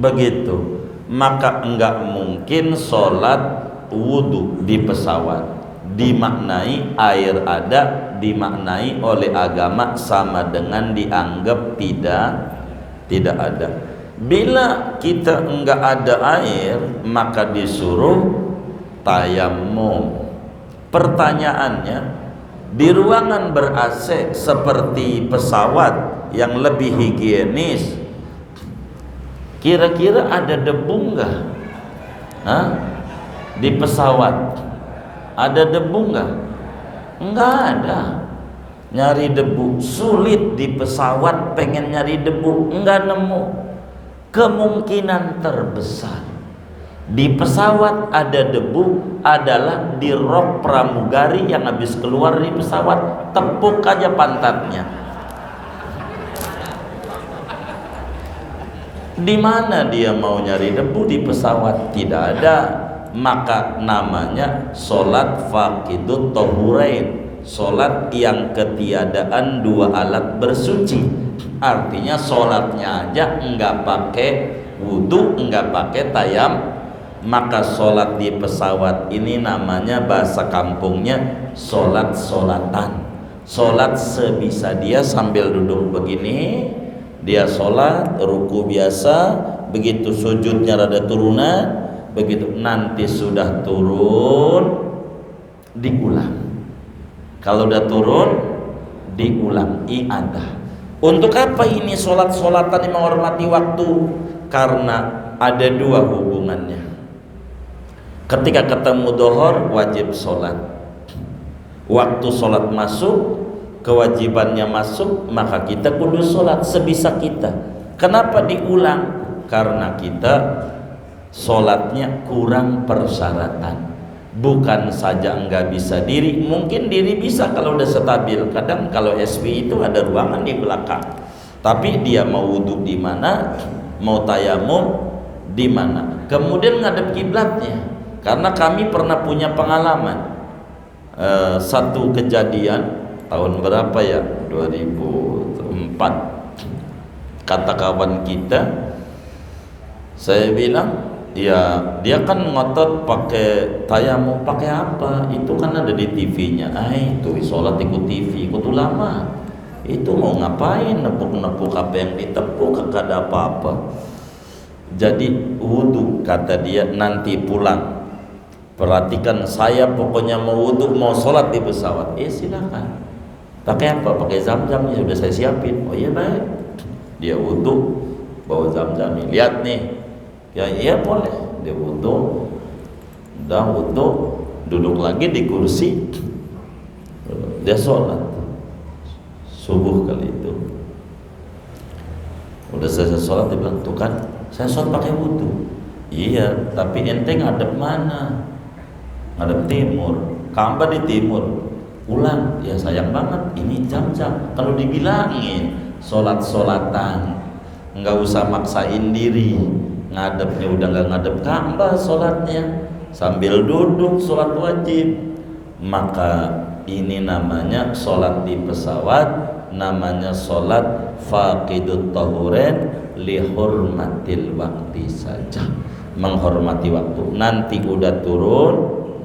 A: begitu. Maka enggak mungkin sholat wudhu di pesawat. Dimaknai air ada, dimaknai oleh agama sama dengan dianggap tidak ada. Bila kita enggak ada air, maka disuruh tayamum. Pertanyaannya, di ruangan ber-AC seperti pesawat yang lebih higienis, kira-kira ada debu enggak? Di pesawat ada debu enggak? Enggak ada. Nyari debu sulit di pesawat, pengen nyari debu enggak nemu. Kemungkinan terbesar di pesawat ada debu adalah di rok pramugari yang habis keluar di pesawat, tepuk aja pantatnya. Di mana dia mau nyari debu di pesawat? Tidak ada. Maka namanya sholat faqidut tahurain, sholat yang ketiadaan dua alat bersuci. Artinya sholatnya aja enggak pakai wudhu, enggak pakai tayam. Maka sholat di pesawat ini namanya bahasa kampungnya sholat-sholatan. Sholat sebisa dia sambil duduk begini, dia sholat ruku biasa, begitu sujudnya rada turunan, begitu nanti sudah turun diulang. Kalau udah turun diulang i'adah. Untuk apa ini sholat-sholatan yang menghormati waktu? Karena ada dua hubungannya. Ketika ketemu dohor wajib sholat, waktu sholat masuk, kewajibannya masuk, maka kita kudu sholat sebisa kita. Kenapa diulang? Karena kita sholatnya kurang persyaratan. Bukan saja enggak bisa diri, mungkin diri bisa kalau udah stabil. Kadang kalau SW itu ada ruangan di belakang, tapi dia mau wudhu di mana, mau tayamum di mana, kemudian ngadep kiblatnya. Karena kami pernah punya pengalaman satu kejadian tahun berapa ya, 2004, kata kawan kita, saya bilang, ya dia kan ngotot pakai tayamum, pakai apa? Itu kan ada di TV-nya. Itu sholat ikut TV, ikut ulama. Itu mau ngapain? Nepuk-nepuk apa yang ditepuk, kagak ada apa-apa. Jadi wudhu, kata dia, nanti pulang. Perhatikan, saya pokoknya mau wudhu, mau sholat di pesawat. Silakan. Pakai apa? Pakai zam-zam, ya sudah saya siapin. Oh iya baik. Dia wudhu, bawa zam-zam. Lihat nih. Ya iya boleh. Dia wudhu, udah wudhu, duduk lagi di kursi, dia sholat subuh kali itu. Udah selesai sholat, dia bilang, tuh kan saya sholat pakai wudhu. Iya, tapi ente ngadep mana? Ngadep timur. Ka'bah di timur. Ulang. Ya sayang banget, ini jam-jam. Kalau dibilangin sholat-sholatan, nggak usah maksain diri. Ngadepnya udah nggak ngadep Ka'bah, sholatnya sambil duduk sholat wajib. Maka ini namanya sholat di pesawat, namanya sholat faqidut tahurain, lihurmatil waktu saja, menghormati waktu. Nanti udah turun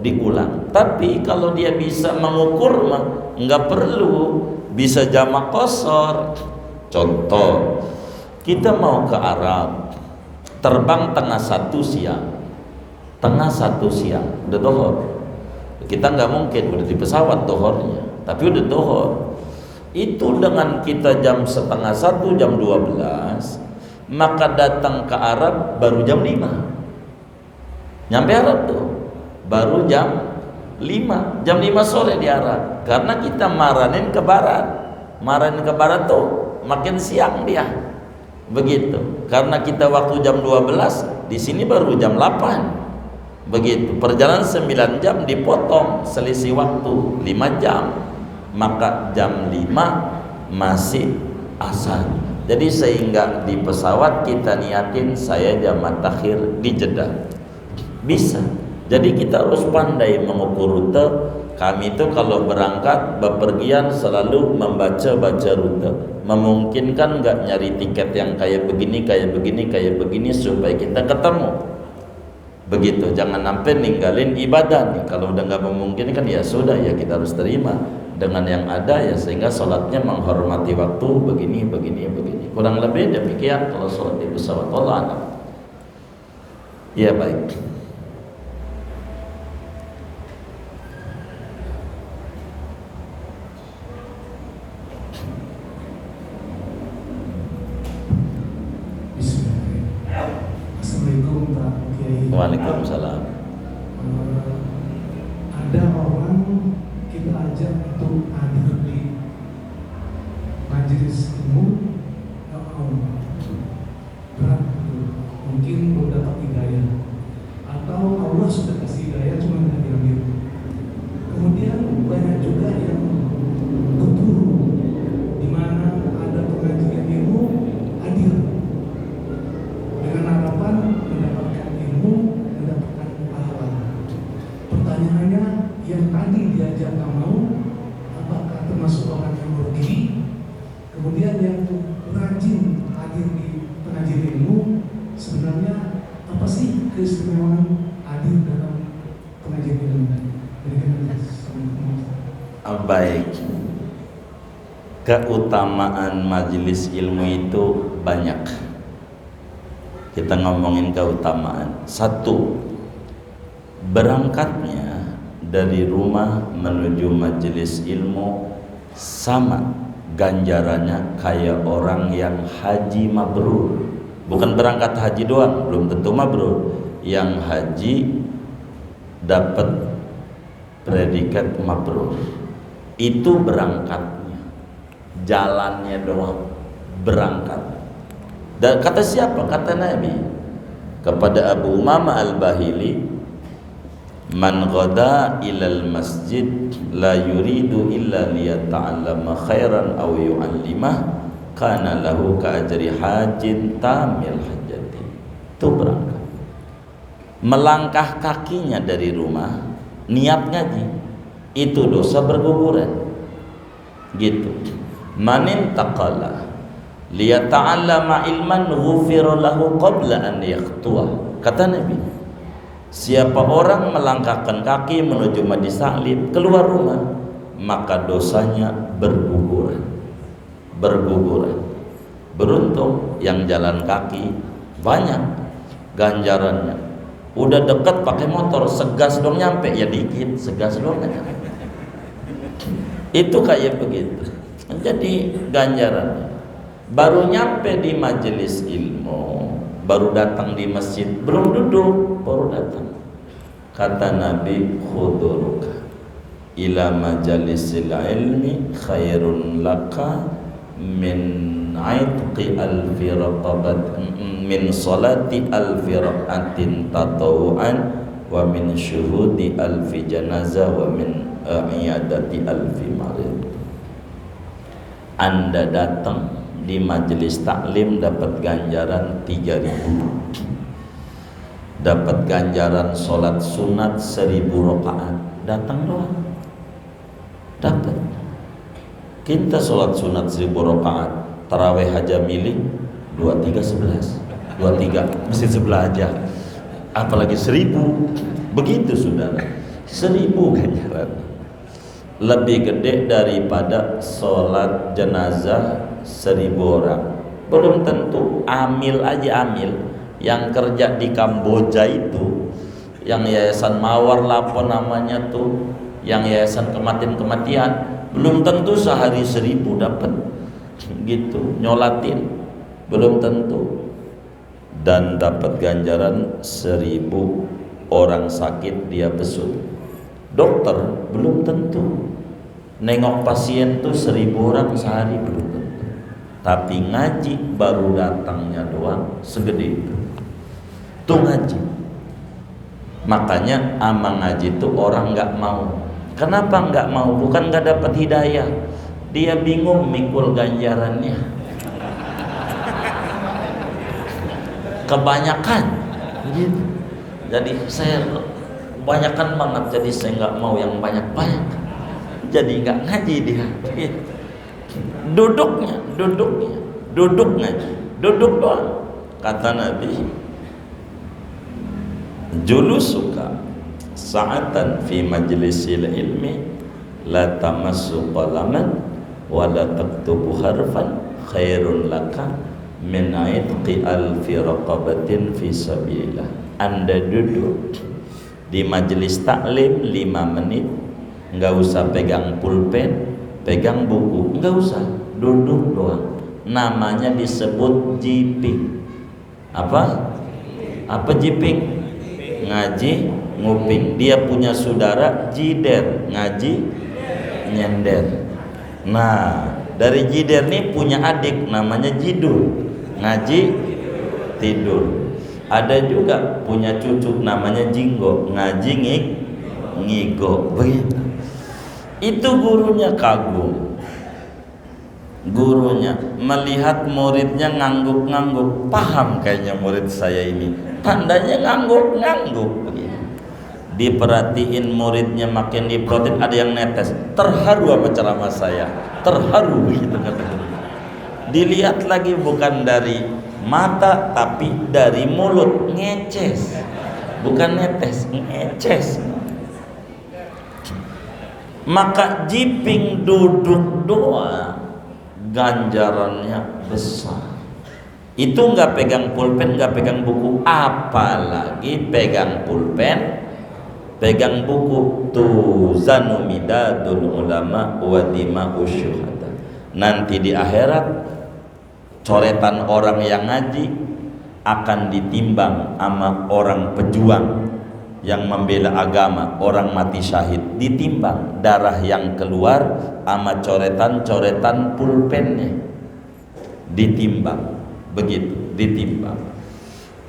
A: diulang. Tapi kalau dia bisa mengukur mah nggak perlu bisa jamak qasar. Contoh, kita mau ke Arab, terbang tengah satu siang udah dohor. Kita nggak mungkin udah di pesawat dohornya, tapi udah dohor. Itu dengan kita jam setengah satu, jam 12, maka datang ke Arab baru jam 5. Nyampe Arab tuh baru jam 5 sore di Arab. Karena kita maranin ke barat tuh makin siang dia. Begitu. Karena kita waktu jam 12, di sini baru jam 8. Begitu. Perjalanan 9 jam dipotong selisih waktu 5 jam. Maka jam 5 masih asar. Jadi sehingga di pesawat kita niatin saya jamak takhir di Jeddah. Bisa. Jadi kita harus pandai mengukur rute. Kami itu kalau berangkat bepergian selalu membaca rute. Memungkinkan nggak nyari tiket yang kayak begini supaya kita ketemu. Begitu. Jangan sampai ninggalin ibadah nih. Kalau udah nggak memungkinkan ya sudah ya kita harus terima dengan yang ada ya, sehingga sholatnya menghormati waktu begini. Kurang lebih demikian kalau sholat di pesawat. Allah alam. Ya baik.
B: Assalamualaikum Pak Kiai.
A: Waalaikumsalam.
B: Ada orang kita ajak untuk hadir di majelis ilmu, nggak mau, berat gitu. Mungkin belum dapat hidayah, atau Allah sudah kasih hidayah cuma nggak diambil. Kemudian banyak juga yang keburu, di mana ada pengajian ilmu hadir dengan harapan mendapatkan ilmu, mendapatkan pahala. Pertanyaannya, yang tadi diajak nggak mau, apakah termasuk orang yang merugi? Kemudian yang rajin hadir di pengajian ilmu, sebenarnya apa sih keistimewaan hadir dalam pengajian ilmu?
A: Baik. Keutamaan majelis ilmu itu banyak. Kita ngomongin keutamaan. 1, berangkatnya dari rumah menuju majelis ilmu sama ganjarannya kayak orang yang haji mabrur. Bukan berangkat haji doang, belum tentu mabrur. Yang haji dapat predikat mabrur. Itu berangkatnya, jalannya doang, berangkat. Dan kata siapa? Kata Nabi kepada Abu Umamah Al-Bahili, man ghada ilal masjid la yuridu illa liyata'allama khairan aw yu'allimah kana lahu ka ajri hajin tamil hajati. Itu berangkat, melangkah kakinya dari rumah niat ngaji, itu dosa berguguran. Gitu. Manin taqala liyata'allama ilman ghufira lahu qabla an yaqtuah. Kata Nabi, siapa orang melangkahkan kaki menuju majlis taklim keluar rumah, maka dosanya berguguran. Beruntung yang jalan kaki banyak ganjarannya. Udah dekat pakai motor, segas dong nyampe, ya dikit, segas dong nyampe. Itu kayak begitu. Jadi ganjarannya. Baru nyampe di majelis ilmu, baru datang di masjid, belum duduk, baru datang. Kata Nabi, khuduruka ila majalisil ilmi khairun laka min aitqi alfi raqabat min salati alfi raqatin tatawuan wa min syuhudi alfi janazah wa min iyadati alfi marid. Anda datang di majelis taklim dapat ganjaran 3.000, dapat ganjaran sholat sunat 1.000 rakaat. Datang doang dapat. Kita sholat sunat 1.000 rakaat, tarawih aja milih 23 11, 23 masjid sebelah aja, apalagi 1000. Begitu saudara, 1000 ganjaran lebih gede daripada sholat jenazah 1000 orang. Belum tentu. Amil aja, amil yang kerja di Kamboja itu, yang yayasan Mawar Lapo namanya tuh, yang yayasan kematian, belum tentu sehari 1000 dapat gitu nyolatin, belum tentu. Dan dapat ganjaran 1000 orang sakit dia besuk. Dokter belum tentu. Nengok pasien tuh 1000 orang sehari belum tentu. Tapi ngaji baru datangnya doang segede itu. Tuh ngaji. Makanya ama ngaji tuh orang nggak mau. Kenapa nggak mau? Bukan nggak dapat hidayah, dia bingung mikul ganjarannya. Kebanyakan gitu. Jadi saya kebanyakan banget, jadi saya nggak mau yang banyak-banyak. Jadi nggak ngaji dia. Duduk ngaji, duduk doang. Kata Nabi, julusuka sa'atan fi majlisil ilmi la tamassu qalaman wa la taktubu harfan khairun laka min aitqi alfi raqabatin fi sabilillah. Anda duduk di majelis taklim 5 menit, nggak usah pegang pulpen, pegang buku, nggak usah, duduk doang. Namanya disebut jiping. Apa jiping? Ngaji nguping. Dia punya saudara jider, ngaji nyender. Nah, dari jider nih punya adik namanya jidul, ngaji tidur. Ada juga punya cucu namanya jinggo, ngaji ngigo. Begitu. Itu gurunya kagum. Gurunya melihat muridnya ngangguk-ngangguk, paham kayaknya murid saya ini, tandanya ngangguk-ngangguk. Diperhatiin muridnya makin diprotin, ada yang netes, terharu sama ceramah saya, terharu begitu kata guru. Dilihat lagi bukan dari mata tapi dari mulut, ngeces, bukan netes, ngeces. Maka jiping duduk doa ganjarannya besar. Itu nggak pegang pulpen, nggak pegang buku, apalagi pegang pulpen, pegang buku. Tuzanu midadul ulama wa dima'u syuhada. Nanti di akhirat coretan orang yang ngaji akan ditimbang sama orang pejuang yang membela agama, orang mati syahid, ditimbang darah yang keluar sama coretan-coretan pulpennya, ditimbang. Begitu ditimbang.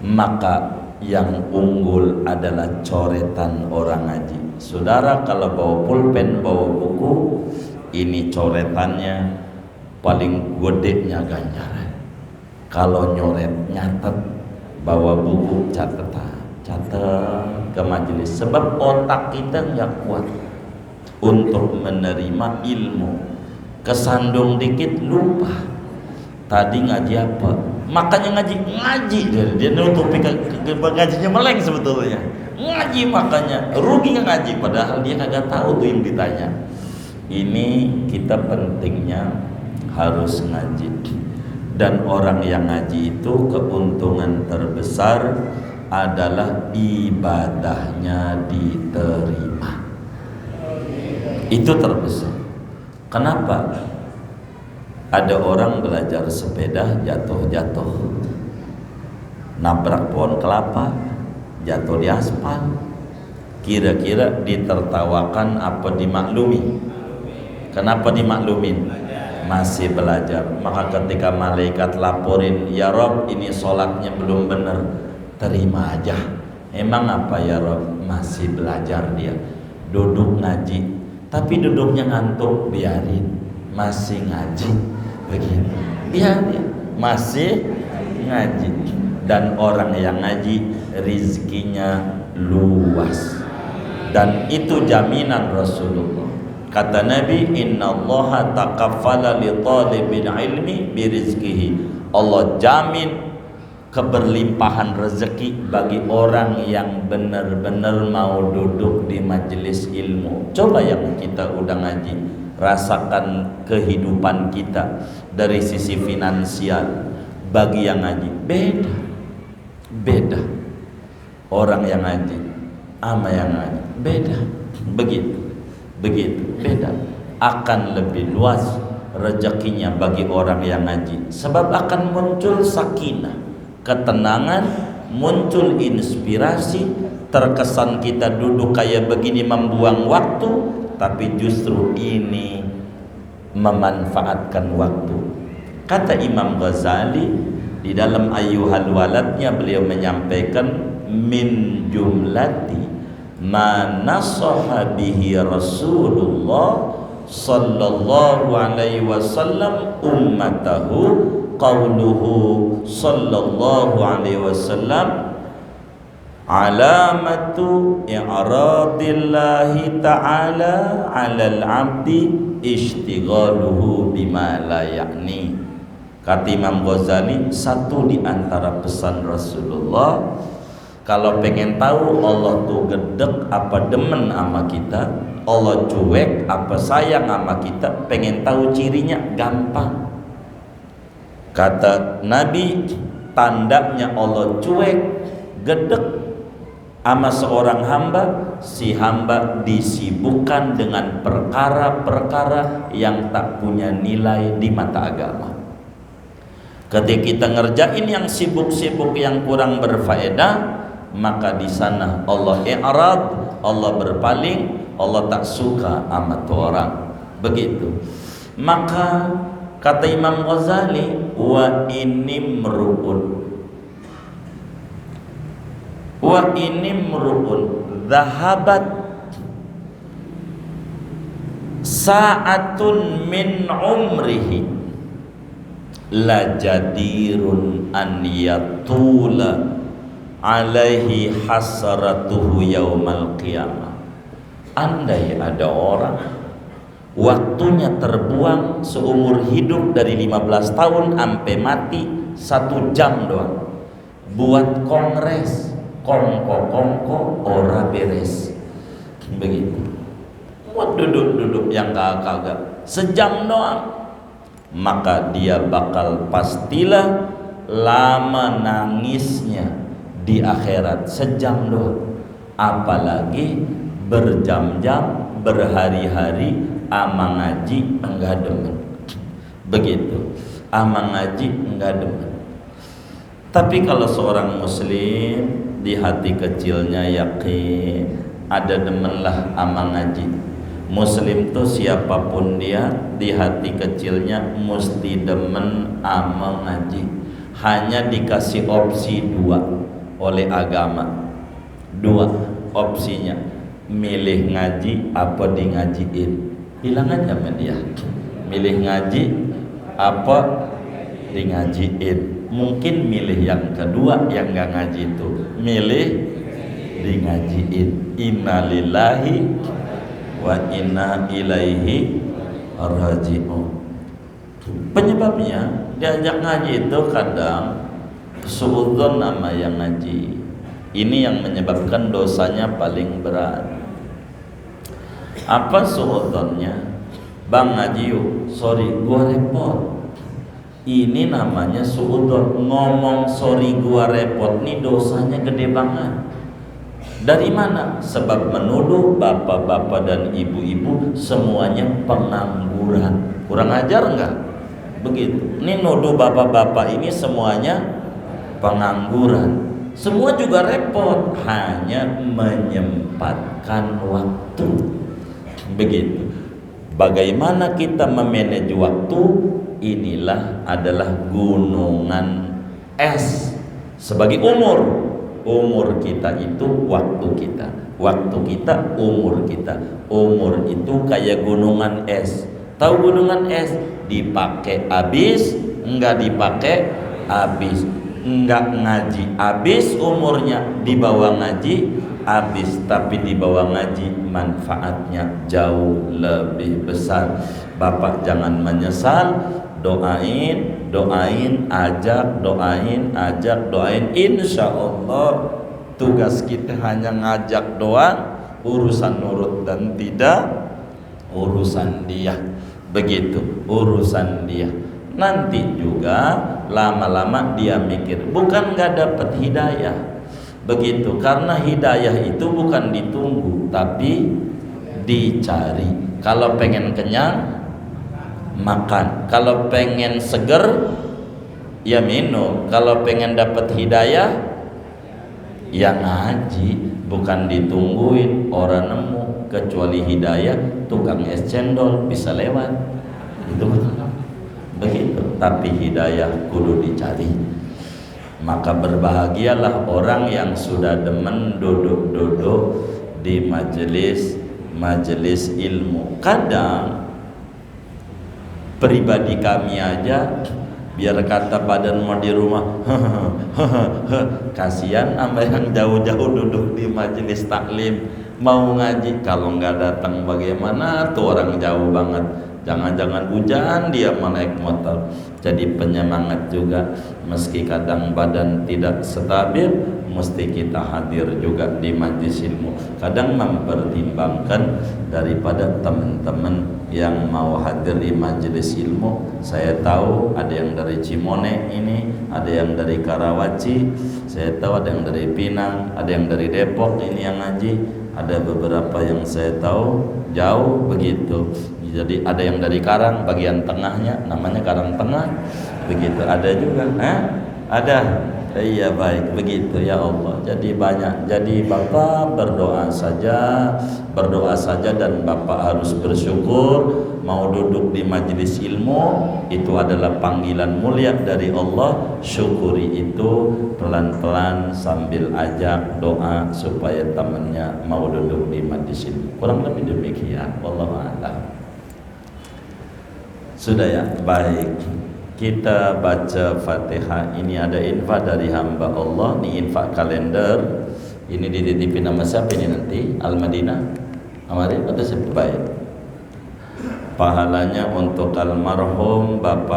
A: Maka yang unggul adalah coretan orang ngaji. Saudara kalau bawa pulpen, bawa buku, ini coretannya paling gedenya ganjaran. Kalau nyoret, nyatet, bawa buku, catat ke majelis. Sebab otak kita nggak kuat untuk menerima ilmu. Kesandung dikit lupa tadi ngaji apa. Makanya ngaji dia nutupi ngajinya meleng sebetulnya. Ngaji makanya rugi ngaji, padahal dia kagak tahu tuh yang ditanya. Ini kita pentingnya harus ngaji. Dan orang yang ngaji itu keuntungan terbesar adalah ibadahnya diterima. Itu terbesar. Kenapa? Ada orang belajar sepeda jatuh-jatuh, nabrak pohon kelapa, jatuh di aspal. Kira-kira ditertawakan apa dimaklumi? Kenapa dimaklumin? Masih belajar. Maka ketika malaikat laporin, ya Rob ini sholatnya belum benar, terima aja. Emang apa ya Rob? Masih belajar dia. Duduk ngaji, tapi duduknya ngantuk, biarin. Masih ngaji, begitu. Biarin, masih ngaji. Dan orang yang ngaji rizkinya luas. Dan itu jaminan Rasulullah. Kata Nabi, innallaha taqaffala li talibil ilmi birizkihi Allah jamin keberlimpahan rezeki bagi orang yang benar-benar mau duduk di majelis ilmu. Coba yang kita udah ngaji, rasakan kehidupan kita dari sisi finansial. Bagi yang ngaji beda orang yang ngaji sama yang ngaji beda, begitu beda. Akan lebih luas rezekinya bagi orang yang ngaji, sebab akan muncul sakinah, ketenangan, muncul inspirasi. Terkesan kita duduk kayak begini membuang waktu, tapi justru ini memanfaatkan waktu. Kata Imam Ghazali di dalam Ayyuhal Waladnya, beliau menyampaikan min jumlati ma nasaha bihi Rasulullah sallallahu alaihi wasallam ummatahu qauluhu sallallahu alaihi wasallam alamatu i'radillahi ta'ala 'alal 'abdi ishtighaluhu bima la ya'ni. Kata Imam Ghazali, satu di antara pesan Rasulullah, kalau pengen tahu Allah tuh gedek apa demen sama kita, Allah cuek apa sayang sama kita, pengen tahu cirinya gampang. Kata Nabi, tandanya Allah cuek, gedek sama seorang hamba, si hamba disibukkan dengan perkara-perkara yang tak punya nilai di mata agama. Ketika kita ngerjain yang sibuk-sibuk yang kurang berfaedah, maka di sana Allah i'rad, Allah berpaling, Allah tak suka sama tu orang. Begitu. Maka kata Imam Ghazali, wa ini mru'un dhahabat sa'atun min umrihi la jadirun an yatula alaihi hasaratuhu yaumal qiyamah. Andai ada orang waktunya terbuang seumur hidup dari 15 tahun sampai mati 1 jam doang buat kongres, kongko ora beres, begitu. Buat duduk-duduk yang kagak sejam doang, maka dia bakal pastilah lama nangisnya di akhirat. Sejam doang, apalagi berjam-jam, berhari-hari ama ngaji enggak demen, begitu. Ama ngaji enggak demen. Tapi kalau seorang muslim di hati kecilnya yakin ada demenlah ama ngaji. Muslim tuh siapapun dia, di hati kecilnya mesti demen ama ngaji. Hanya dikasih opsi 2 oleh agama. 2 opsinya, milih ngaji apa di ngajiin. Bilang aja sama dia, milih ngaji apa di ngajiin. Mungkin milih yang kedua yang gak ngaji itu, milih di ngajiin. Innalillahi wa inna ilaihi raji'un. Penyebabnya diajak ngaji itu kadang suudzon nama yang ngaji. Ini yang menyebabkan dosanya paling berat. Apa suudzonnya? Bang ngaji yuk, sorry gua repot. Ini namanya suudzon. Ngomong sorry gua repot nih dosanya gede banget. Dari mana? Sebab menuduh bapak-bapak dan ibu-ibu semuanya pengangguran. Kurang ajar enggak? Begitu. Ini nuduh bapak-bapak ini semuanya pengangguran. Semua juga repot, hanya menyempatkan waktu. Begitu. Bagaimana kita memanage waktu? Inilah adalah gunungan es. Sebagai umur kita itu waktu kita, waktu kita umur kita. Umur itu kayak gunungan es. Tahu gunungan es? Dipakai habis, enggak dipakai habis. Enggak ngaji habis umurnya, dibawa ngaji habis. Tapi dibawa ngaji manfaatnya jauh lebih besar. Bapak jangan menyesal, doain doain, ajak, doain. Insya Allah tugas kita hanya ngajak doang, urusan nurut dan tidak urusan dia. Begitu urusan dia. Nanti juga lama-lama dia mikir, bukan gak dapat hidayah. Begitu, karena hidayah itu bukan ditunggu tapi dicari. Kalau pengen kenyang, makan. Kalau pengen seger, ya minum. Kalau pengen dapat hidayah, ya ngaji. Bukan ditungguin orang nemu. Kecuali hidayah, tukang es cendol bisa lewat. Itu begitu. Tapi hidayah kudu dicari. Maka berbahagialah orang yang sudah demen duduk-duduk di majelis ilmu. Kadang pribadi kami aja, biar kata badan mau di rumah, kasihan sama yang jauh-jauh duduk di majelis taklim mau ngaji. Kalau nggak datang bagaimana tuh, orang jauh banget. Jangan-jangan hujan dia naik motor. Jadi penyemangat juga, meski kadang badan tidak stabil, mesti kita hadir juga di majelis ilmu. Kadang mempertimbangkan daripada teman-teman yang mau hadir di majelis ilmu. Saya tahu ada yang dari Cimone ini, ada yang dari Karawaci, saya tahu ada yang dari Pinang, ada yang dari Depok ini yang ngaji, ada beberapa yang saya tahu jauh begitu. Jadi ada yang dari Karang bagian tengahnya, namanya Karang Tengah, begitu. Ada juga, ada. Iya baik, begitu ya Allah. Jadi banyak. Jadi Bapak berdoa saja dan Bapak harus bersyukur. Mau duduk di majelis ilmu itu adalah panggilan mulia dari Allah. Syukuri itu pelan-pelan sambil ajak doa supaya temannya mau duduk di majelis ilmu. Kurang lebih demikian. Wallahu a'lam. Sudah ya, baik. Kita baca Fatihah. Ini ada infak dari hamba Allah. Ini infak kalender. Ini dititipin nama siapa ini nanti? Al-Madinah. Amarin atau siapa? Baik. Pahalanya untuk almarhum Bapak